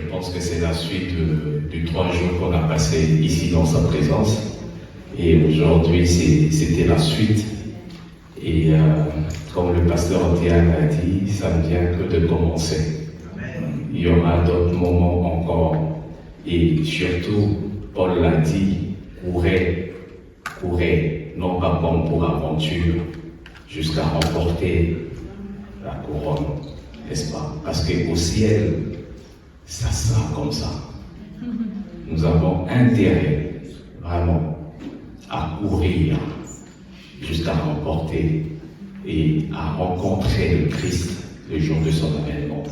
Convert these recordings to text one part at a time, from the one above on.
Je pense que c'est la suite du 3 jours qu'on a passé ici dans sa présence. Et aujourd'hui, c'était la suite. Et comme le pasteur Diane a dit, ça ne vient que de commencer. Il y aura d'autres moments encore. Et surtout, Paul l'a dit, courez, non pas comme pour aventure, jusqu'à remporter la couronne, n'est-ce pas? Parce qu'au ciel, ça sera comme ça. Nous avons intérêt, vraiment, à courir jusqu'à remporter et à rencontrer le Christ le jour de son avènement.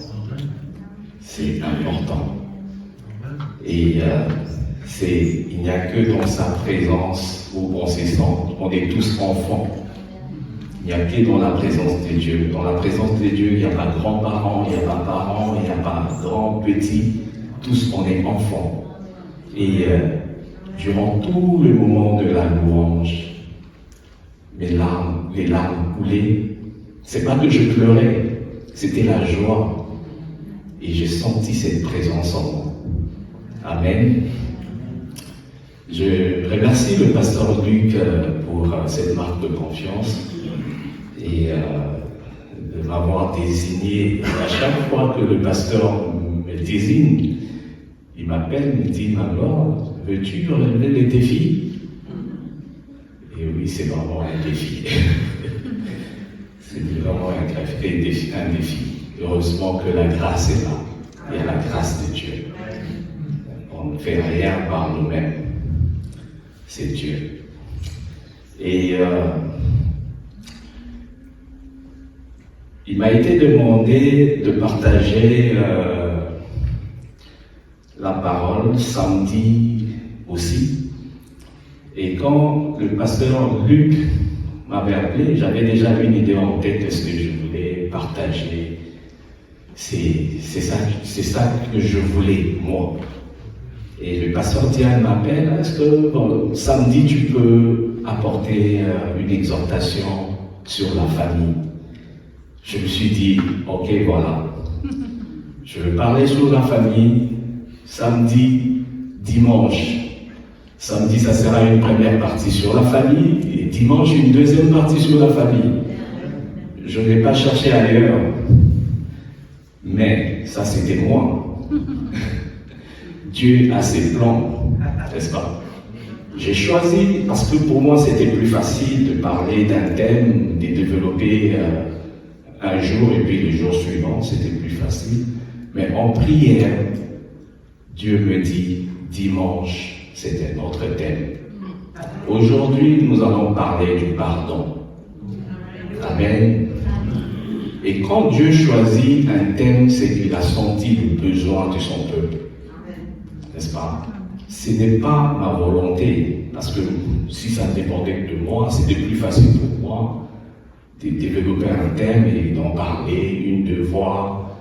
C'est important. Et il n'y a que dans sa présence où on se sent, on est tous enfants. Il n'y a que dans la présence de Dieu. Dans la présence de Dieu, il n'y a pas de grands-parents, il n'y a pas de parents, il n'y a pas de grands, petits. Tous, on est enfants. Et durant tout le moment de la louange, les larmes coulaient. C'est pas que je pleurais, c'était la joie. Et j'ai senti cette présence en moi. Amen. Je remercie le pasteur Luc pour cette marque de confiance et de m'avoir désigné. À chaque fois que le pasteur me désigne, il m'appelle, me dit, Maman, veux-tu relever les défis? Et oui, c'est vraiment un défi. C'est vraiment un défi. Heureusement que la grâce est là. Il y a la grâce de Dieu. On ne fait rien par nous-mêmes. C'est Dieu. Et il m'a été demandé de partager la parole samedi aussi. Et quand le pasteur Luc m'avait appelé, j'avais déjà une idée en tête de ce que je voulais partager. C'est ça que je voulais, moi. Et le pasteur Diane m'appelle, est-ce que samedi tu peux apporter une exhortation sur la famille? Je me suis dit, ok, voilà. Je vais parler sur la famille samedi, dimanche. Samedi, ça sera une première partie sur la famille et dimanche, une deuxième partie sur la famille. Je ne vais pas chercher ailleurs. Mais ça, c'était moi. Dieu a ses plans, n'est-ce pas? J'ai choisi parce que pour moi, c'était plus facile de parler d'un thème, de développer un jour et puis le jour suivant, c'était plus facile. Mais en prière, Dieu me dit, dimanche, c'était notre thème. Aujourd'hui, nous allons parler du pardon. Amen. Et quand Dieu choisit un thème, c'est qu'il a senti le besoin de son peuple. N'est-ce pas? Ce n'est pas ma volonté, parce que si ça dépendait de moi, c'était plus facile pour moi de développer un thème et d'en parler, une, deux fois.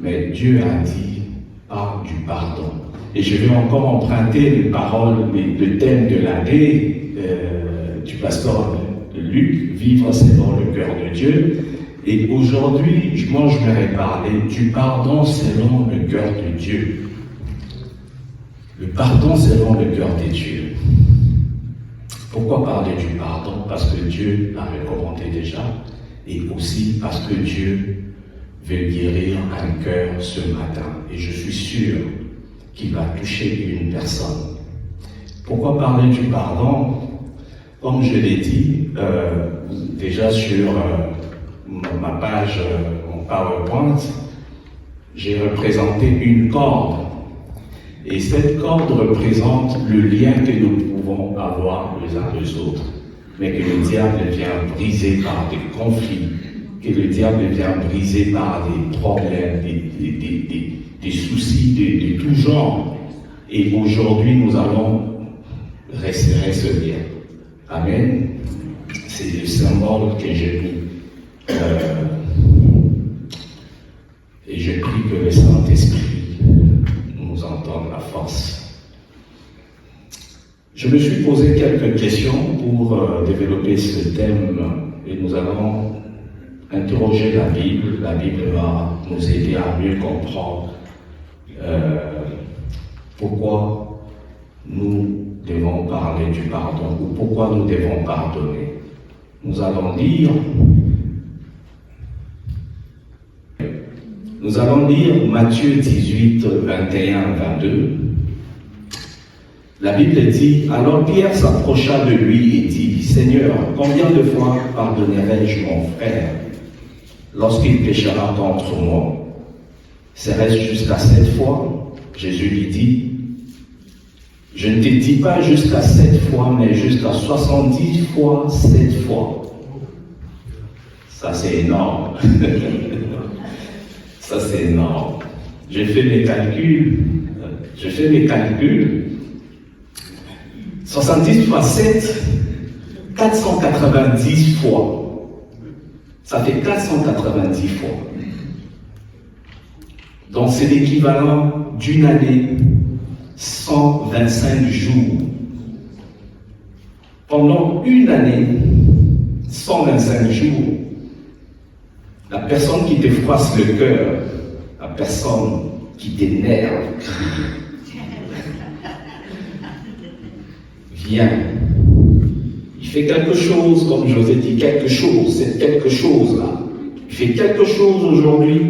Mais Dieu a dit, parle du pardon. Et je vais encore emprunter les paroles, le thème de l'année du pasteur Luc, vivre selon le cœur de Dieu. Et aujourd'hui, moi je vais parler du pardon selon le cœur de Dieu. Le pardon selon le cœur de Dieu. Pourquoi parler du pardon? Parce que Dieu l'a recommandé déjà, et aussi parce que Dieu veut guérir un cœur ce matin. Et je suis sûr qu'il va toucher une personne. Pourquoi parler du pardon? Comme je l'ai dit, déjà sur ma page, mon PowerPoint, j'ai représenté une corde. Et cette corde représente le lien que nous pouvons avoir les uns les autres, mais que le diable vient briser par des conflits, que le diable vient briser par des problèmes, des soucis de tout genre. Et aujourd'hui, nous allons resserrer ce lien. Amen. C'est le symbole que j'ai mis. Et je prie que le Saint-Esprit nous entende la force. Je me suis posé quelques questions pour développer ce thème et nous allons interroger la Bible. La Bible va nous aider à mieux comprendre pourquoi nous devons parler du pardon ou pourquoi nous devons pardonner. Nous allons lire Matthieu 18, 21, 22. La Bible dit, alors Pierre s'approcha de lui et dit, Seigneur, combien de fois pardonnerai-je mon frère lorsqu'il péchera contre moi? Serait-ce jusqu'à 7 fois? Jésus lui dit, je ne te dis pas jusqu'à 7 fois, mais jusqu'à 70 fois 7 fois. Ça, c'est énorme. Ça, c'est énorme. J'ai fait mes calculs. 70 fois 7, 490 fois. Ça fait 490 fois. Donc, c'est l'équivalent d'une année, 125 jours. Pendant une année, 125 jours, la personne qui te froisse le cœur, la personne qui t'énerve, vient. Il fait quelque chose, comme je vous ai dit, quelque chose, c'est quelque chose là. Il fait quelque chose aujourd'hui,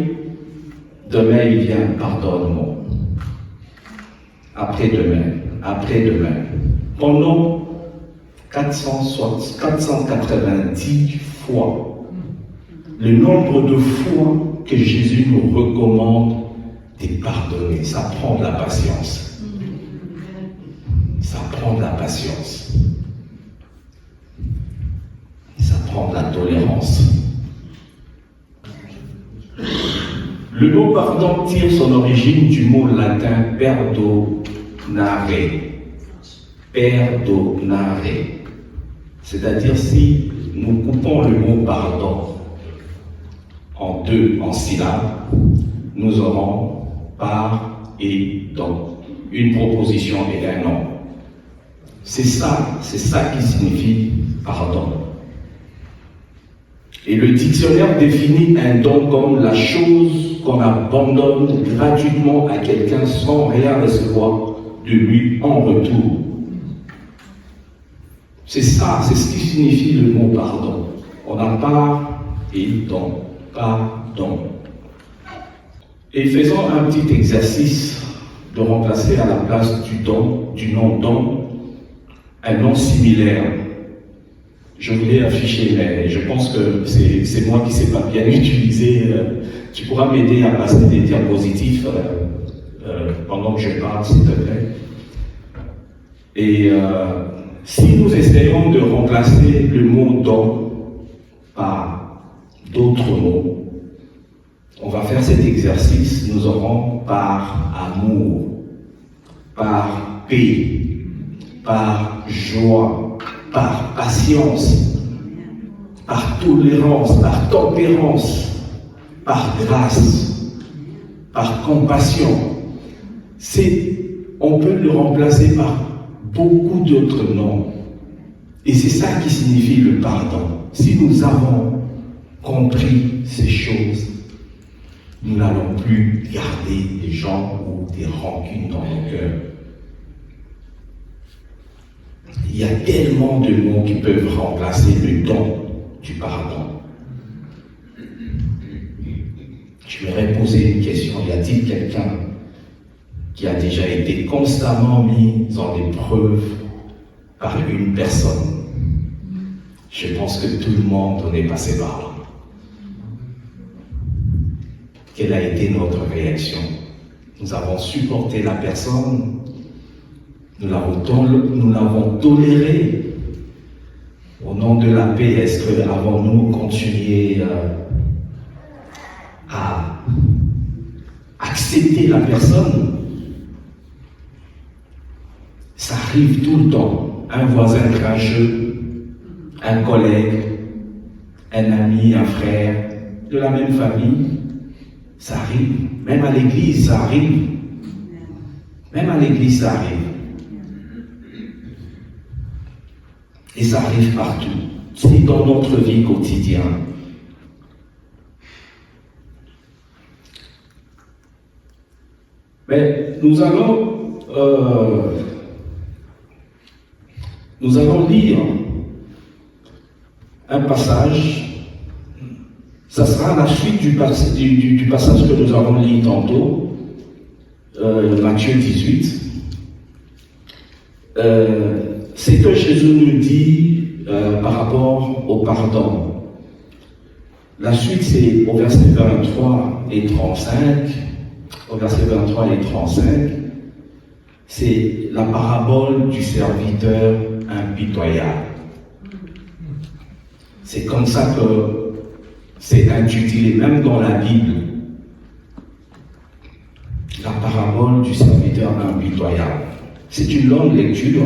demain il vient, pardonne-moi. Après-demain. Pendant 490 fois, le nombre de fois que Jésus nous recommande de pardonner, ça prend de la patience. Ça prend de la patience. Ça prend de la tolérance. Le mot pardon tire son origine du mot latin perdonare. Perdonare. C'est-à-dire, si nous coupons le mot pardon en syllabes, nous aurons par et don. Une proposition et un nom. C'est ça qui signifie pardon. Et le dictionnaire définit un don comme la chose qu'on abandonne gratuitement à quelqu'un sans rien recevoir de lui en retour. C'est ça, c'est ce qui signifie le mot pardon. On a part et don, pardon. Et faisons un petit exercice de remplacer à la place du don, du nom don, un nom similaire. Je voulais afficher, mais je pense que c'est moi qui ne sais pas bien utiliser. Tu pourras m'aider à passer des diapositives pendant que je parle, s'il te plaît. Et si nous essayons de remplacer le mot don par d'autres mots, on va faire cet exercice. Nous aurons par amour, par paix, par joie, par patience, par tolérance, par tempérance, par grâce, par compassion. On peut le remplacer par beaucoup d'autres noms. Et c'est ça qui signifie le pardon. Si nous avons compris ces choses, nous n'allons plus garder des gens ou des rancunes dans nos cœurs. Il y a tellement de mots qui peuvent remplacer le don du pardon. Je vais poser une question. Y a-t-il quelqu'un qui a déjà été constamment mis en épreuve par une personne? Je pense que tout le monde en est passé par là. Quelle a été notre réaction? Nous avons supporté la personne, nous l'avons toléré. Au nom de la paix, est-ce que avons-nous continué à accepter la personne? Ça arrive tout le temps. Un voisin cracheux, un collègue, un ami, un frère de la même famille, ça arrive. Même à l'église, ça arrive. Même à l'église, ça arrive. Et ça arrive partout. C'est dans notre vie quotidienne. Mais nous allons lire un passage. Ça sera la suite du passage que nous avons lu tantôt, Matthieu 18. C'est que Jésus nous dit par rapport au pardon. La suite, c'est au verset 23 et 35. Au verset 23 et 35, c'est la parabole du serviteur impitoyable. C'est comme ça que c'est intitulé, même dans la Bible, la parabole du serviteur impitoyable. C'est une longue lecture.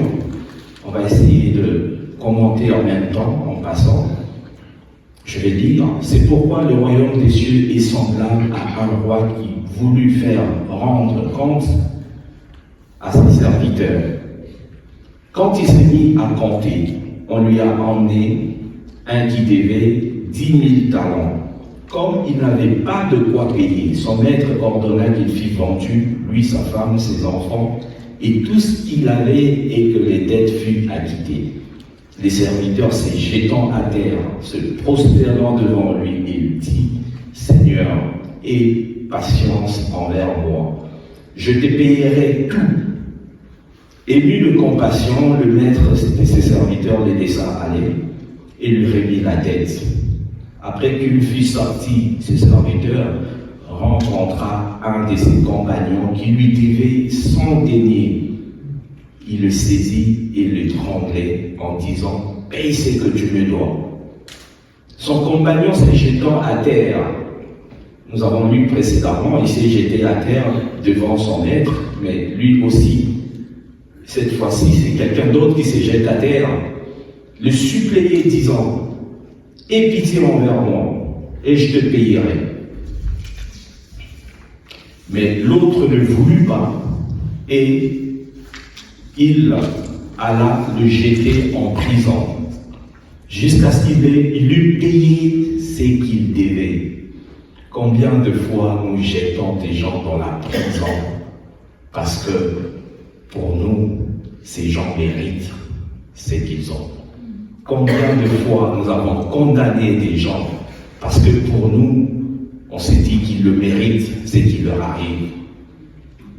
On va essayer de commenter en même temps, en passant. Je vais lire. C'est pourquoi le royaume des cieux est semblable à un roi qui voulut faire rendre compte à ses serviteurs. Quand il s'est mis à compter, on lui a emmené un qui devait 10 000 talents. Comme il n'avait pas de quoi payer, son maître ordonna qu'il fît vendu, lui, sa femme, ses enfants, et tout ce qu'il avait, et que les dettes fussent acquittées. Les serviteurs, se jetant à terre, se prosternant devant lui, et dit, Seigneur, aie patience envers moi. Je te payerai tout. Ému de compassion, le maître de ses serviteurs les laissa aller et lui remit la dette. Après qu'il fut sorti, ses serviteurs rencontra un de ses compagnons qui lui devait 100 deniers. Il le saisit et le tremblait en disant « Paye ce que tu me dois ». Son compagnon se jetant à terre, nous avons lu précédemment, il s'est jeté à terre devant son maître, mais lui aussi, cette fois-ci, c'est quelqu'un d'autre qui se jette à terre, le supplier disant « Aie pitié envers moi, et je te payerai ». Mais l'autre ne voulut pas, et il alla le jeter en prison, jusqu'à ce qu'il eût payé ce qu'il devait. Combien de fois nous jetons des gens dans la prison parce que pour nous, ces gens méritent ce qu'ils ont. Combien de fois nous avons condamné des gens parce que pour nous, on s'est dit qu'ils le méritent, ce qui leur arrive.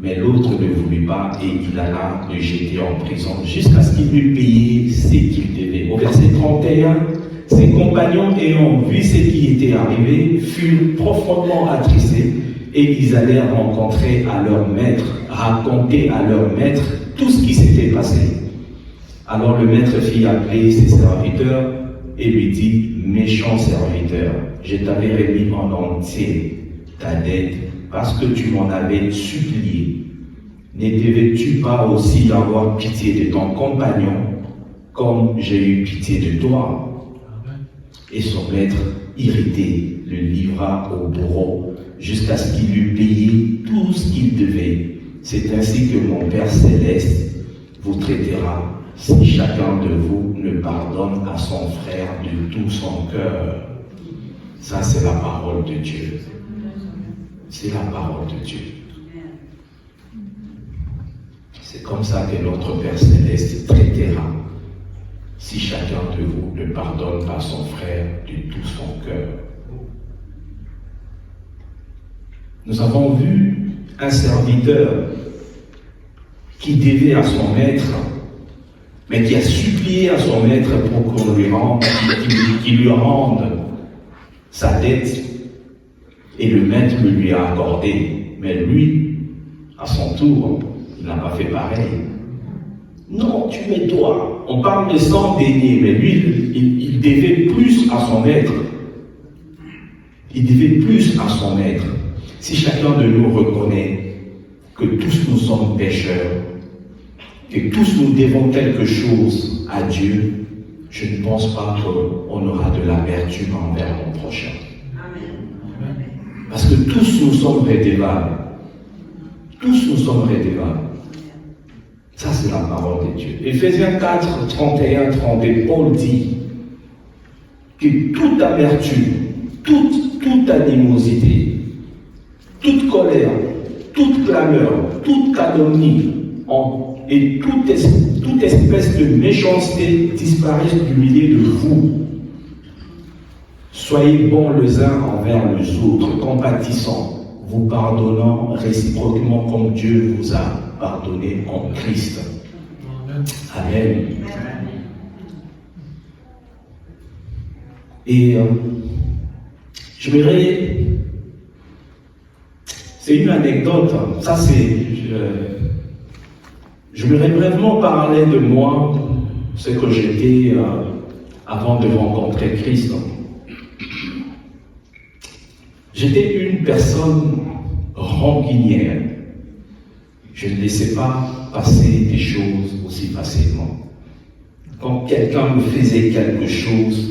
Mais l'autre ne voulut pas et il alla le jeter en prison jusqu'à ce qu'il eût payé ce qu'il devait. Au verset 31, ses compagnons ayant vu ce qui était arrivé furent profondément attristés et ils allèrent rencontrer à leur maître, raconter à leur maître tout ce qui s'était passé. Alors le maître fit appeler ses serviteurs et lui dit, méchant serviteur, je t'avais remis en entier ta dette parce que tu m'en avais supplié. Ne devais-tu pas aussi d'avoir pitié de ton compagnon comme j'ai eu pitié de toi? Et son maître, irrité, le livra au bourreau jusqu'à ce qu'il eût payé tout ce qu'il devait. C'est ainsi que mon Père céleste vous traitera si chacun de vous ne pardonne à son frère de tout son cœur. Ça, c'est la parole de Dieu. C'est la parole de Dieu. C'est comme ça que notre Père céleste traitera si chacun de vous ne pardonne pas son frère de tout son cœur. Nous avons vu un serviteur qui devait à son maître, mais qui a supplié à son maître pour qu'on lui rende, qu'il lui rende sa dette, et le maître le lui a accordé. Mais lui, à son tour, il n'a pas fait pareil. Non, tu me dois. On parle de 100 deniers, mais lui, il devait plus à son maître. Il devait plus à son maître. Si chacun de nous reconnaît que tous nous sommes pécheurs, que tous nous devons quelque chose à Dieu, je ne pense pas qu'on aura de l'amertume envers mon prochain. Amen. Parce que tous nous sommes redevables. Tous nous sommes redevables. Ça, c'est la parole de Dieu. Éphésiens 4, 31, 32, Paul dit que toute amertume, toute animosité, toute colère, toute clameur, toute calomnie et toute espèce de méchanceté disparaissent du milieu de vous. Soyez bons les uns envers les autres, compatissants, vous pardonnant réciproquement comme Dieu vous a pardonné en Christ. Amen. Et c'est une anecdote, ça c'est, je voudrais brièvement parler de moi, ce que j'étais avant de rencontrer Christ. J'étais une personne rancunière. Je ne laissais pas passer des choses aussi facilement. Quand quelqu'un me faisait quelque chose,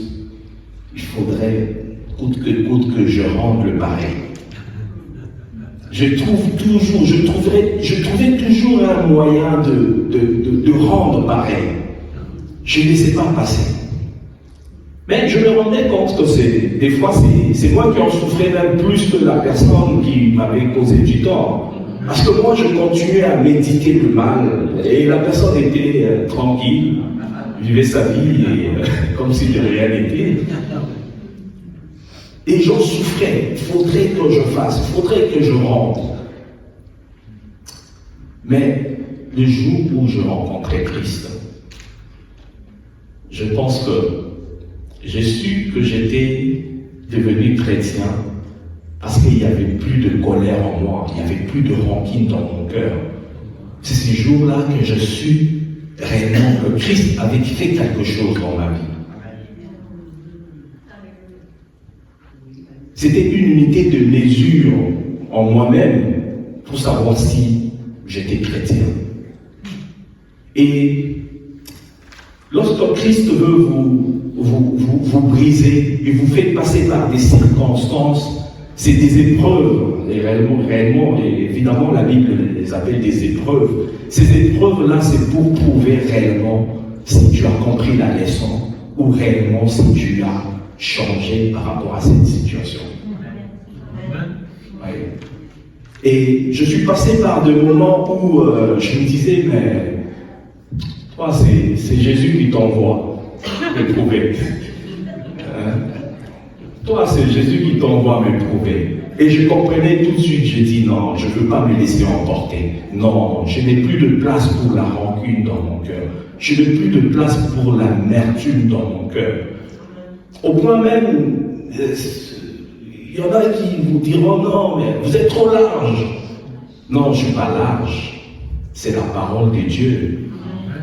il faudrait, coûte que je rende le pareil. Je trouvais toujours un moyen de rendre pareil. Je ne laissais pas passer. Mais je me rendais compte que des fois, c'est moi qui en souffrais même plus que la personne qui m'avait causé du tort. Parce que moi, je continuais à méditer le mal, et la personne était tranquille, vivait sa vie comme si de rien n'était. Et j'en souffrais. Il faudrait que je fasse, il faudrait que je rentre. Mais le jour où je rencontrais Christ, je pense que j'ai su que j'étais devenu chrétien parce qu'il n'y avait plus de colère en moi, il n'y avait plus de rancune dans mon cœur. C'est ces jours-là que je suis réellement que Christ avait fait quelque chose dans ma vie. C'était une unité de mesure en moi-même pour savoir si j'étais chrétien. Et lorsque Christ veut vous briser et vous fait passer par des circonstances, c'est des épreuves, et réellement, et évidemment la Bible les appelle des épreuves. Ces épreuves-là, c'est pour prouver réellement si tu as compris la leçon ou réellement si tu as changé par rapport à cette situation. Ouais. Et je suis passé par des moments où je me disais, mais toi, c'est Jésus qui t'envoie m'éprouver. Toi, c'est Jésus qui t'envoie m'éprouver. Et je comprenais tout de suite, j'ai dit non, je ne veux pas me laisser emporter. Non, je n'ai plus de place pour la rancune dans mon cœur. Je n'ai plus de place pour l'amertume dans mon cœur. Au point même, il y en a qui vous diront non, mais vous êtes trop large. Non, je ne suis pas large. C'est la parole de Dieu.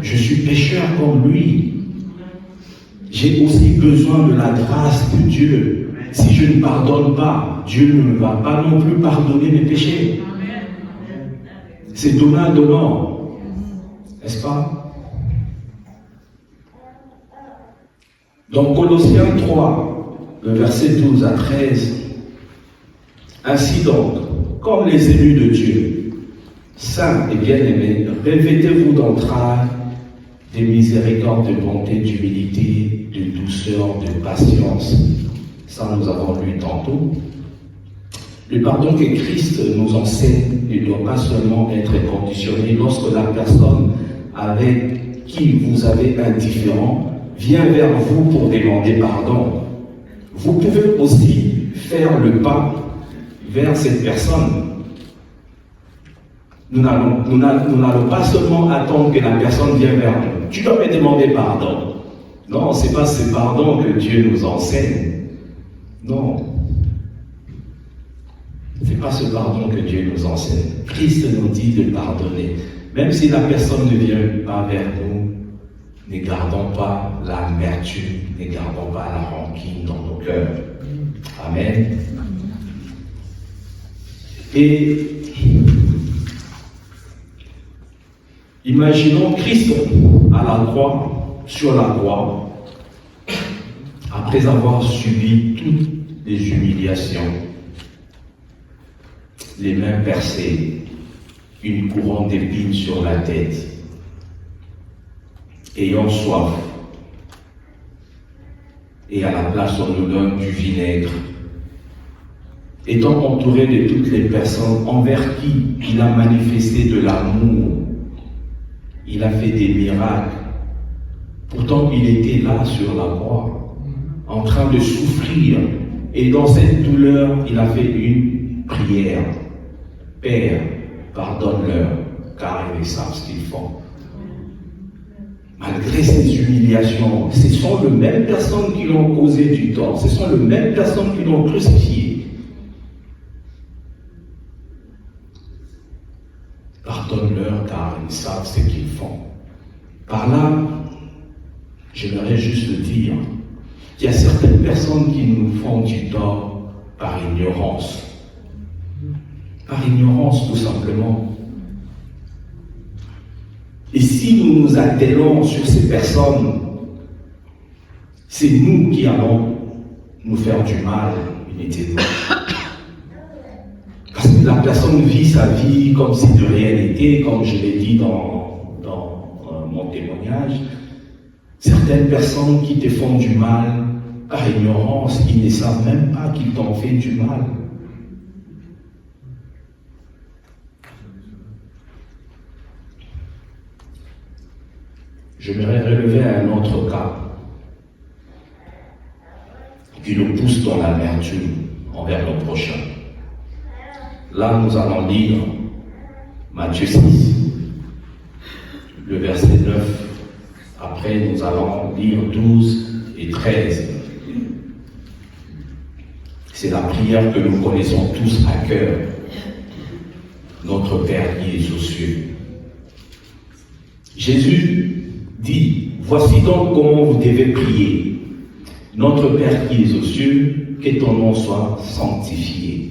Je suis pécheur comme lui. J'ai aussi besoin de la grâce de Dieu. Si je ne pardonne pas, Dieu ne va pas non plus pardonner mes péchés. C'est donnant, n'est-ce pas? Dans Colossiens 3, le verset 12 à 13, ainsi donc, comme les élus de Dieu, saints et bien-aimés, revêtez-vous d'entrailles, de miséricorde, de bonté, d'humilité, de douceur, de patience. Ça, nous avons lu tantôt. Le pardon que Christ nous enseigne ne doit pas seulement être conditionné lorsque la personne avec qui vous avez indifférent vient vers vous pour demander pardon. Vous pouvez aussi faire le pas vers cette personne. Nous n'allons pas seulement attendre que la personne vienne vers nous. Tu dois me demander pardon. Non, ce n'est pas ce pardon que Dieu nous enseigne. Non. Ce n'est pas ce pardon que Dieu nous enseigne. Christ nous dit de pardonner. Même si la personne ne vient pas vers nous, ne gardons pas l'amertume, ne gardons pas la rancune dans nos cœurs. Amen. Et imaginons Christ à la croix, sur la croix, après avoir subi toutes les humiliations, les mains percées, une couronne d'épines sur la tête, ayant soif, et à la place on nous donne du vinaigre, étant entouré de toutes les personnes envers qui il a manifesté de l'amour, il a fait des miracles. Pourtant, il était là sur la croix, en train de souffrir. Et dans cette douleur, il a fait une prière. Père, pardonne-leur, car ils savent ce qu'ils font. Malgré ces humiliations, ce sont les mêmes personnes qui l'ont causé du tort, ce sont les mêmes personnes qui l'ont crucifié. Pardonne-leur car ils savent ce qu'ils font. Par là, j'aimerais juste dire qu'il y a certaines personnes qui nous font du tort par ignorance. Par ignorance, tout simplement. Et si nous nous attelons sur ces personnes, c'est nous qui allons nous faire du mal, unité-nous. Parce que la personne vit sa vie comme si de rien n'était, comme je l'ai dit dans mon témoignage. Certaines personnes qui te font du mal par ignorance, ils ne savent même pas qu'ils t'ont fait du mal. J'aimerais relever un autre cas qui nous pousse dans l'amertume envers le prochain. Là, nous allons lire Matthieu 6, le verset 9. Après, nous allons lire 12 et 13. C'est la prière que nous connaissons tous à cœur. Notre Père qui es aux cieux. Jésus dit, voici donc comment vous devez prier. Notre Père qui es aux cieux, que ton nom soit sanctifié.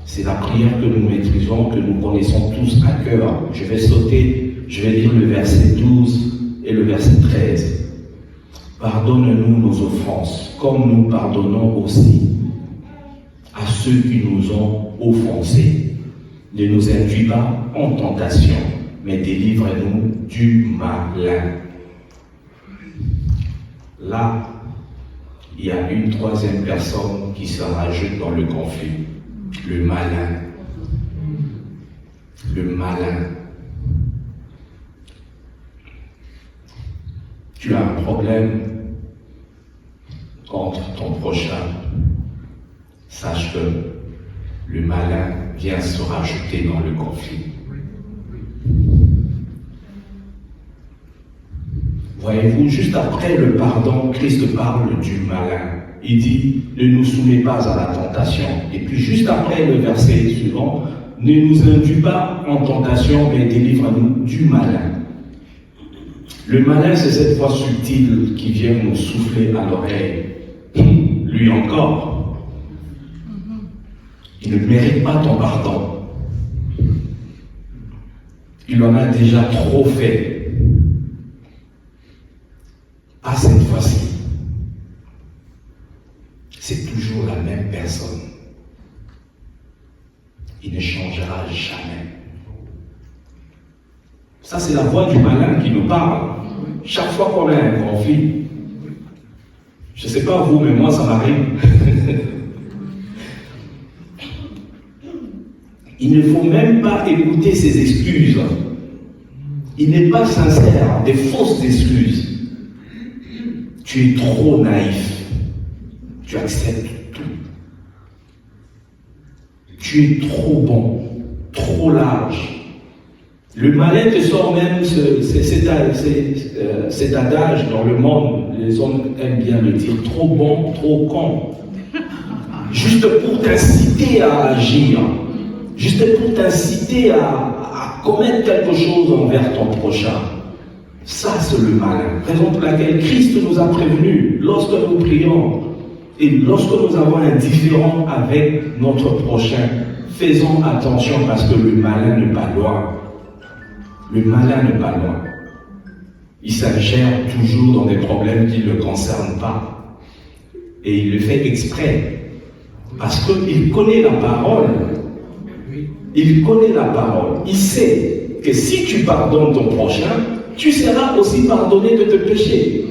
C'est la prière que nous maîtrisons, que nous connaissons tous à cœur. Je vais sauter, je vais lire le verset 12 et le verset 13. Pardonne-nous nos offenses, comme nous pardonnons aussi à ceux qui nous ont offensés. Ne nous induis pas en tentation, mais délivre-nous du malin. Là, il y a une troisième personne qui se rajoute dans le conflit. Le malin. Le malin. Tu as un problème contre ton prochain. Sache que le malin vient se rajouter dans le conflit. Voyez-vous, juste après le pardon, Christ parle du malin. Il dit, ne nous soumets pas à la tentation. Et puis juste après le verset suivant, ne nous induis pas en tentation, mais délivre-nous du malin. Le malin, c'est cette voix subtile qui vient nous souffler à l'oreille. Lui encore. Il ne mérite pas ton pardon. Il en a déjà trop fait. Pas cette fois-ci. C'est toujours la même personne. Il ne changera jamais. Ça, c'est la voix du malin qui nous parle. Chaque fois qu'on a un conflit, je ne sais pas vous, mais moi, ça m'arrive. Il ne faut même pas écouter ses excuses. Il n'est pas sincère, des fausses excuses. Tu es trop naïf. Tu acceptes tout. Tu es trop bon, trop large. Le malin te sort même cet adage dans le monde, les hommes aiment bien le dire, trop bon, trop con. Juste pour t'inciter à agir, juste pour t'inciter à commettre quelque chose envers ton prochain. Ça, c'est le malin. Raison pour laquelle Christ nous a prévenus lorsque nous prions et lorsque nous avons un différend avec notre prochain. Faisons attention parce que le malin n'est pas loin. Le malin n'est pas loin. Il s'ingère toujours dans des problèmes qui ne le concernent pas. Et il le fait exprès. Parce qu'il connaît la parole. Il connaît la parole. Il sait que si tu pardonnes ton prochain, tu seras aussi pardonné de tes péchés.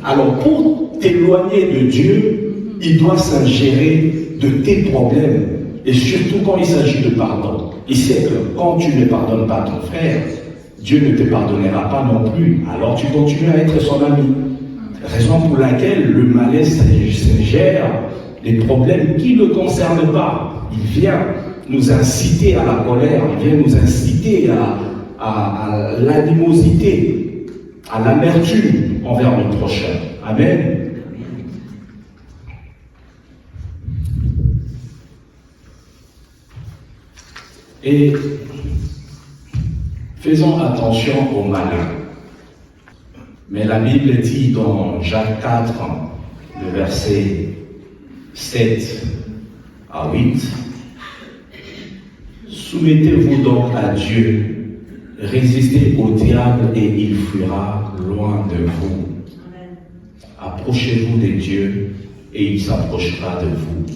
Alors pour t'éloigner de Dieu, il doit s'ingérer de tes problèmes. Et surtout quand il s'agit de pardon. Il sait que quand tu ne pardonnes pas ton frère, Dieu ne te pardonnera pas non plus. Alors tu continues à être son ami. Raison pour laquelle le malaise gère les problèmes qui ne le concernent pas. Il vient nous inciter à la colère, il vient nous inciter à l'animosité, à l'amertume envers le prochain. Amen. Et faisons attention aux malins. Mais la Bible dit dans Jacques 4, le verset 7 à 8, soumettez-vous donc à Dieu, résistez au diable et il fuira loin de vous. Approchez-vous de Dieu et il s'approchera de vous.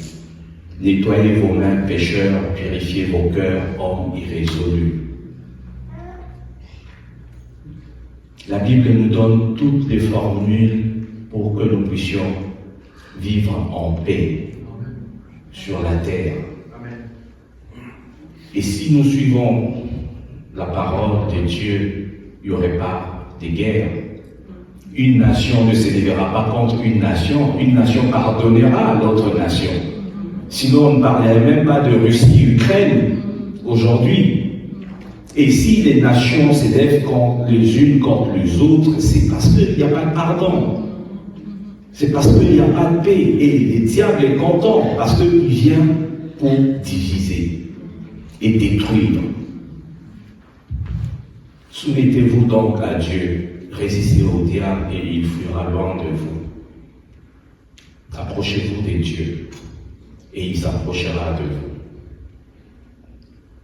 Nettoyez vos mains, pécheurs, purifiez vos cœurs, hommes irrésolus. La Bible nous donne toutes les formules pour que nous puissions vivre en paix sur la terre. Et si nous suivons la parole de Dieu, il n'y aurait pas de guerre. Une nation ne se lèvera pas contre une nation pardonnera à l'autre nation. Sinon, on ne parlerait même pas de Russie-Ukraine aujourd'hui. Et si les nations s'élèvent les unes contre les autres, c'est parce qu'il n'y a pas de pardon. C'est parce qu'il n'y a pas de paix. Et le diable est content parce qu'il vient pour diviser et détruire. Soumettez-vous donc à Dieu, résistez au diable et il fuira loin de vous. Approchez-vous de Dieu et il s'approchera de vous.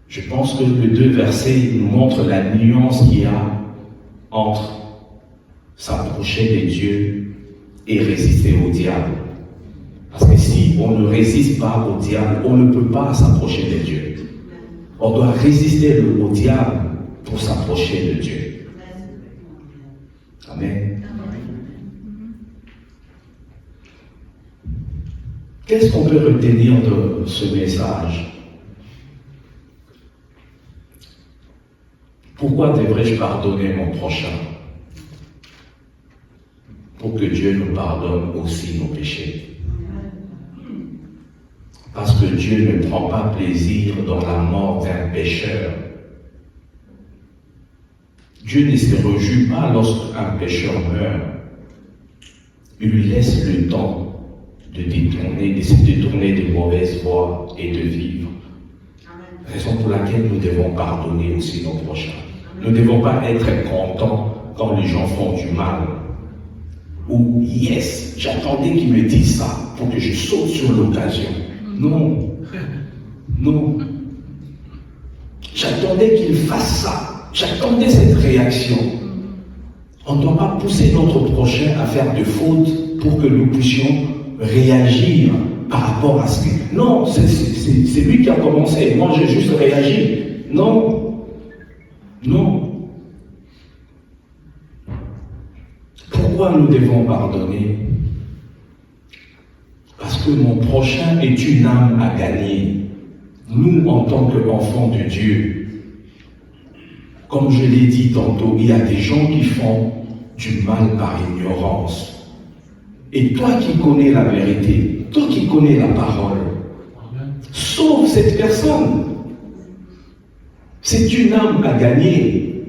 Je pense que les deux versets nous montrent la nuance qu'il y a entre s'approcher de Dieu et résister au diable. Parce que si on ne résiste pas au diable, on ne peut pas s'approcher de Dieu. On doit résister au diable pour s'approcher de Dieu. Amen. Qu'est-ce qu'on peut retenir de ce message? Pourquoi devrais-je pardonner mon prochain? Pour que Dieu nous pardonne aussi nos péchés. Parce que Dieu ne prend pas plaisir dans la mort d'un pécheur. Dieu ne se réjouit pas lorsqu'un pécheur meurt. Il lui laisse le temps de se détourner des mauvaises voies et de vivre. Raison pour laquelle nous devons pardonner aussi nos prochains. Nous ne devons pas être contents quand les gens font du mal. Ou yes, j'attendais qu'ils me disent ça pour que je saute sur l'occasion. Non, non. J'attendais qu'ils fassent ça. J'attendais cette réaction. On ne doit pas pousser notre prochain à faire de fautes pour que nous puissions réagir par rapport à ce que... Non, c'est lui qui a commencé. Moi, j'ai juste réagi. Non. Non. Pourquoi nous devons pardonner? Parce que mon prochain est une âme à gagner. Nous, en tant qu'enfants de Dieu, comme je l'ai dit tantôt, il y a des gens qui font du mal par ignorance. Et toi qui connais la vérité, toi qui connais la parole, sauve cette personne. C'est une âme à gagner.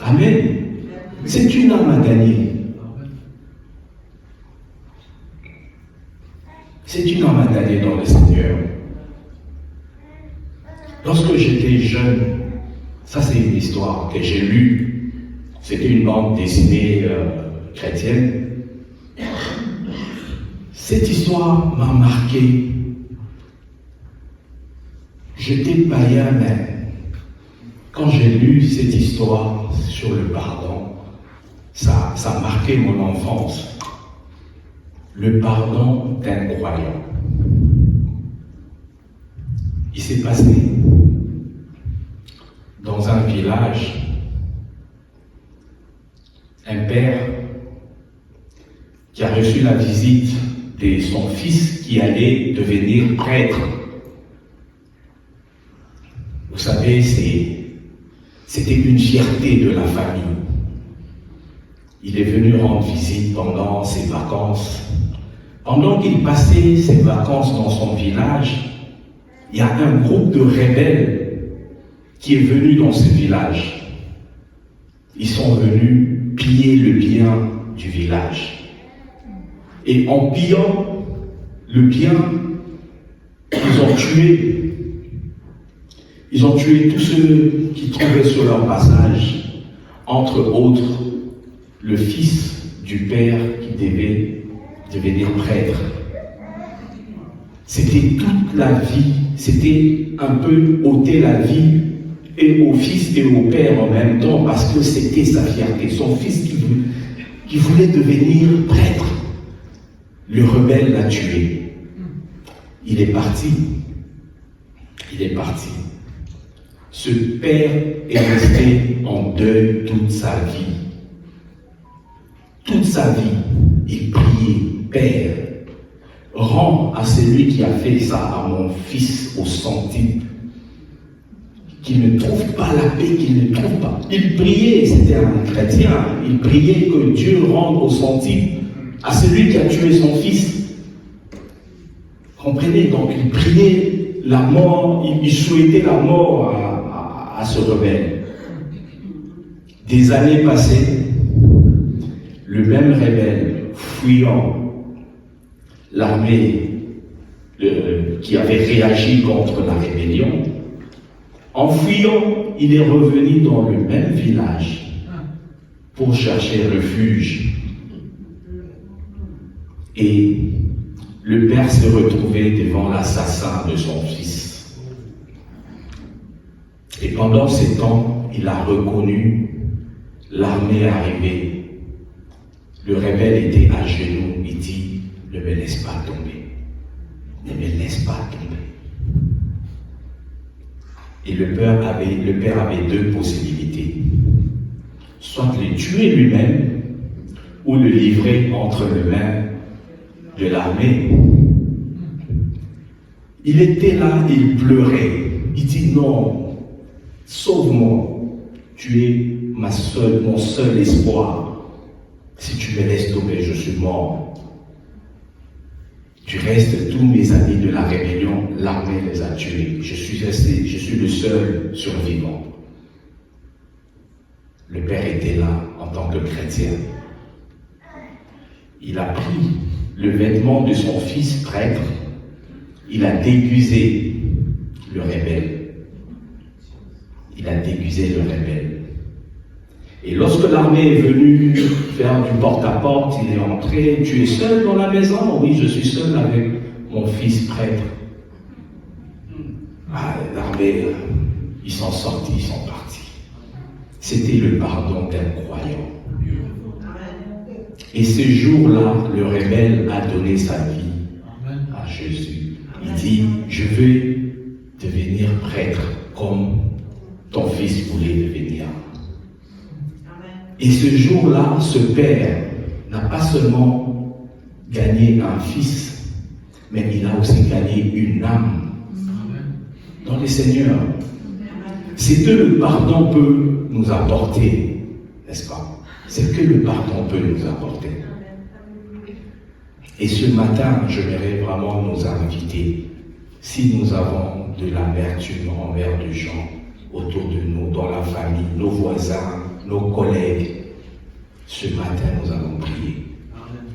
Amen. C'est une âme à gagner. C'est une âme à gagner dans le Seigneur. Lorsque j'étais jeune, ça c'est une histoire que j'ai lue. C'était une bande dessinée chrétienne. Cette histoire m'a marqué. J'étais païen, mais quand j'ai lu cette histoire sur le pardon, ça a marqué mon enfance. Le pardon d'un croyant. Il s'est passé dans un village un père qui a reçu la visite de son fils qui allait devenir prêtre. Vous savez, c'était une fierté de la famille. Il est venu rendre visite pendant ses vacances. Pendant qu'il passait ses vacances dans son village, il y a un groupe de rebelles qui est venu dans ce village. Ils sont venus piller le bien du village. Et en pillant le bien, ils ont tué tous ceux qui trouvaient sur leur passage, entre autres le fils du père qui devait devenir prêtre. C'était toute la vie, c'était un peu ôter la vie et au fils et au père en même temps, parce que c'était sa fierté. Son fils qui voulait devenir prêtre, le rebelle l'a tué. Il est parti. Il est parti. Ce père est resté en deuil toute sa vie. Toute sa vie, il priait, Père, rends à celui qui a fait ça à mon fils au centime, qu'il ne trouve pas la paix, qu'il ne trouve pas. Il priait, c'était un chrétien, il priait que Dieu rende au centime à celui qui a tué son fils. Comprenez, donc il priait la mort, il souhaitait la mort à ce rebelle. Des années passées, le même rebelle, fuyant l'armée qui avait réagi contre la rébellion, en fuyant, il est revenu dans le même village pour chercher refuge. Et le père s'est retrouvé devant l'assassin de son fils. Et pendant ces temps, il a reconnu l'armée arrivée. Le rebelle était à genoux, il dit, ne me laisse pas tomber. Ne me laisse pas tomber. Et le père avait deux possibilités. Soit le tuer lui-même, ou le livrer entre les mains de l'armée. Il était là, il pleurait. Il dit, non, sauve-moi. Tu es mon seul espoir. Si tu me laisses tomber, je suis mort. Du reste, tous mes amis de la rébellion, l'armée les a tués. Je suis le seul survivant. Le père était là en tant que chrétien. Il a pris le vêtement de son fils prêtre, il a déguisé le rebelle. Il a déguisé le rebelle. Et lorsque l'armée est venue faire du porte-à-porte, il est entré. Tu es seul dans la maison? Oui, je suis seul avec mon fils prêtre. Ah, l'armée, ils sont sortis, ils sont partis. C'était le pardon d'un croyant. Et ce jour-là, le rebelle a donné sa vie à Jésus. Il dit, je veux devenir prêtre comme ton fils voulait devenir. Et ce jour-là, ce père n'a pas seulement gagné un fils, mais il a aussi gagné une âme dans le Seigneur. C'est que le pardon peut nous apporter, n'est-ce pas? C'est que le pardon peut nous apporter. Et ce matin, j'aimerais vraiment nous inviter, si nous avons de l'amertume envers des gens autour de nous, dans la famille, nos voisins, nos collègues, ce matin nous allons prier.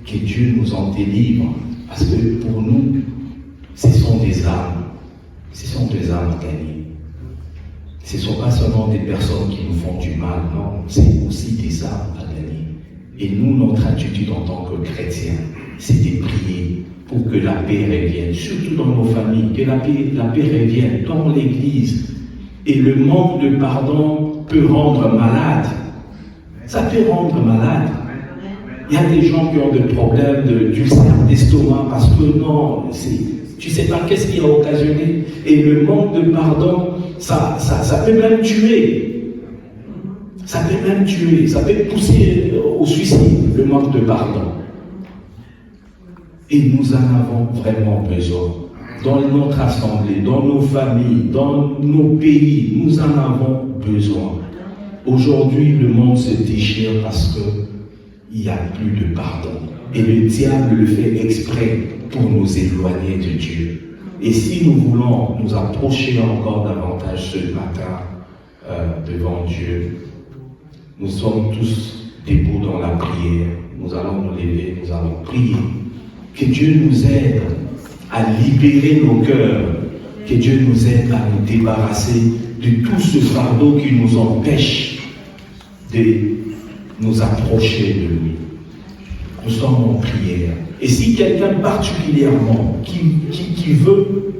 Que Dieu nous en délivre, parce que pour nous, ce sont des âmes. Ce sont des âmes gagnées. Ce ne sont pas seulement des personnes qui nous font du mal, non, c'est aussi des âmes à gagner. Et nous, notre attitude en tant que chrétiens, c'est de prier pour que la paix revienne, surtout dans nos familles, que la paix revienne dans l'Église. Et le manque de pardon peut rendre malade. Ça peut rendre malade. Il y a des gens qui ont des problèmes d'ulcère d'estomac parce que non, tu ne sais pas qu'est-ce qui a occasionné. Et le manque de pardon, ça peut même tuer. Ça peut même tuer. Ça peut pousser au suicide, le manque de pardon. Et nous en avons vraiment besoin. dans notre assemblée, dans nos familles, dans nos pays. Nous en avons besoin. Aujourd'hui, le monde se déchire parce qu'il n'y a plus de pardon. Et le diable le fait exprès pour nous éloigner de Dieu. Et si nous voulons nous approcher encore davantage ce matin devant Dieu, nous sommes tous debout dans la prière. Nous allons nous lever, nous allons prier. Que Dieu nous aide à libérer nos cœurs. Que Dieu nous aide à nous débarrasser de tout ce fardeau qui nous empêche de nous approcher de lui. Nous sommes en prière. Et si quelqu'un particulièrement qui veut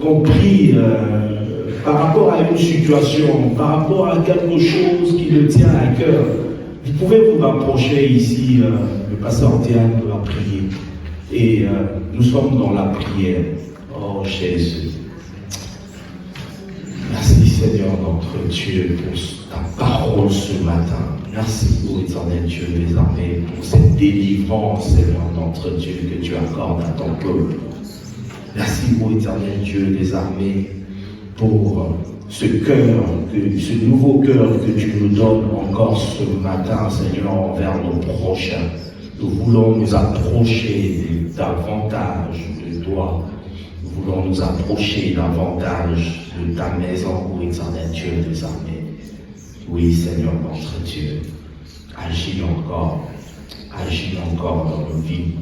qu'on prie par rapport à une situation, par rapport à quelque chose qui le tient à cœur, vous pouvez vous rapprocher ici, le pasteur Diane va prier. Et nous sommes dans la prière. Oh Jésus. Merci Seigneur notre Dieu pour ta parole ce matin. Merci ô éternel Dieu des armées pour cette délivrance Seigneur notre Dieu que tu accordes à ton peuple. Merci ô éternel Dieu des armées pour ce cœur, ce nouveau cœur que tu nous donnes encore ce matin Seigneur envers nos prochains. Nous voulons nous approcher davantage de toi. Nous voulons nous approcher davantage de ta maison, ô éternel Dieu des armées. Oui, Seigneur notre Dieu, agis encore dans nos vies.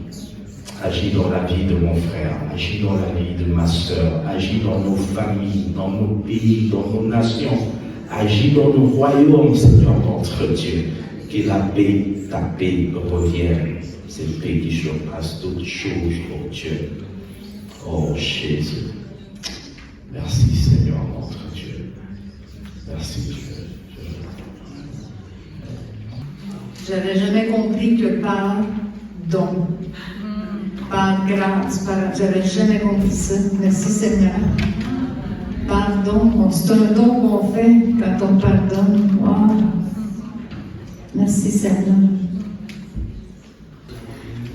Agis dans la vie de mon frère, agis dans la vie de ma soeur, agis dans nos familles, dans nos pays, dans nos nations, agis dans nos royaumes, Seigneur notre Dieu. Que la paix, ta paix revienne, cette paix qui surpasse toutes choses, oh Dieu. Oh Jésus. Merci Seigneur notre Dieu. Merci Dieu. J'avais jamais compris que pardon, par grâce, j'avais jamais compris ça. Merci Seigneur. Pardon, c'est un don qu'on fait quand on pardonne. Wow. Merci Seigneur.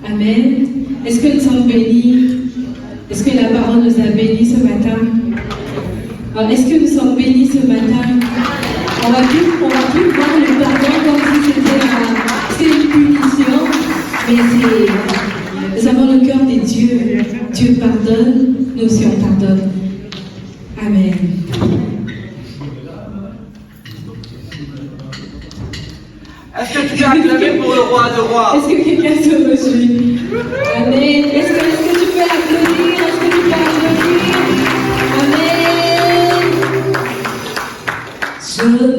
Amen. Est-ce que nous sommes bénis? Est-ce que la parole nous a bénis ce matin? Alors, est-ce que nous sommes bénis ce matin? On va plus voir le pardon comme si c'était une punition, mais nous avons le cœur de Dieu. Dieu pardonne, nous aussi on pardonne. Amen. Est-ce que tu peux acclamer pour le roi de rois? Est-ce que quelqu'un se réjouit? Amen. Est-ce que tu peux applaudir? Est-ce que tu peux applaudir? Amen.